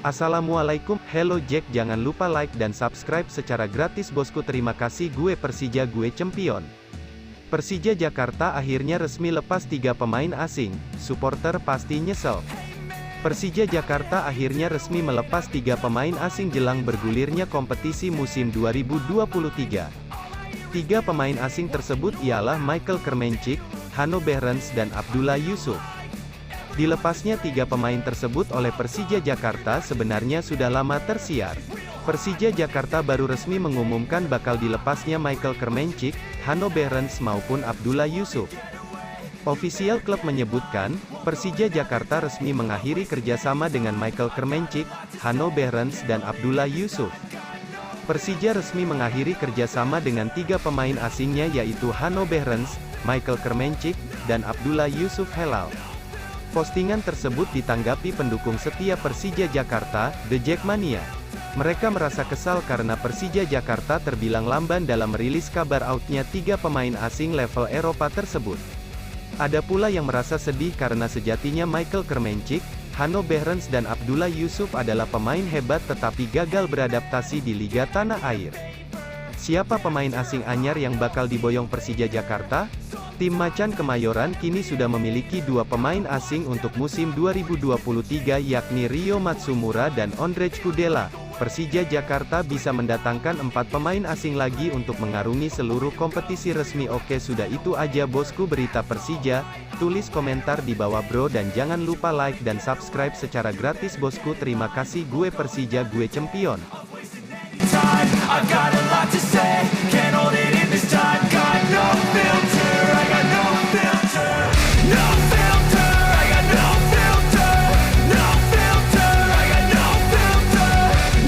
Assalamualaikum, hello Jack, jangan lupa like dan subscribe secara gratis bosku, terima kasih. Gue Persija, gue Champion. Persija Jakarta akhirnya resmi lepas 3 pemain asing, supporter pasti nyesel. Persija Jakarta akhirnya resmi melepas 3 pemain asing jelang bergulirnya kompetisi musim 2023. 3 pemain asing tersebut ialah Michael Kremenchik, Hanno Behrens dan Abdullah Yusuf. Dilepasnya 3 pemain tersebut oleh Persija Jakarta sebenarnya sudah lama tersiar. Persija Jakarta baru resmi mengumumkan bakal dilepasnya Michael Kremenchik, Hanno Behrens maupun Abdullah Yusuf. Ofisial klub menyebutkan, Persija Jakarta resmi mengakhiri kerjasama dengan Michael Kremenchik, Hanno Behrens dan Abdullah Yusuf. Persija resmi mengakhiri kerjasama dengan 3 pemain asingnya yaitu Hanno Behrens, Michael Kremenchik, dan Abdullah Yusuf Helal. Postingan tersebut ditanggapi pendukung setia Persija Jakarta, The Jackmania. Mereka merasa kesal karena Persija Jakarta terbilang lamban dalam merilis kabar outnya 3 pemain asing level Eropa tersebut. Ada pula yang merasa sedih karena sejatinya Michael Kremenchik, Hanno Behrens dan Abdullah Yusuf adalah pemain hebat tetapi gagal beradaptasi di Liga Tanah Air. Siapa pemain asing anyar yang bakal diboyong Persija Jakarta? Tim Macan Kemayoran kini sudah memiliki 2 pemain asing untuk musim 2023 yakni Rio Matsumura dan Ondrej Kudela. Persija Jakarta bisa mendatangkan 4 pemain asing lagi untuk mengarungi seluruh kompetisi resmi. Oke, sudah itu aja bosku berita Persija. Tulis komentar di bawah bro dan jangan lupa like dan subscribe secara gratis bosku. Terima kasih. Gue Persija, gue Champion. I've got a lot to say, can't hold it in this time, got no feeling.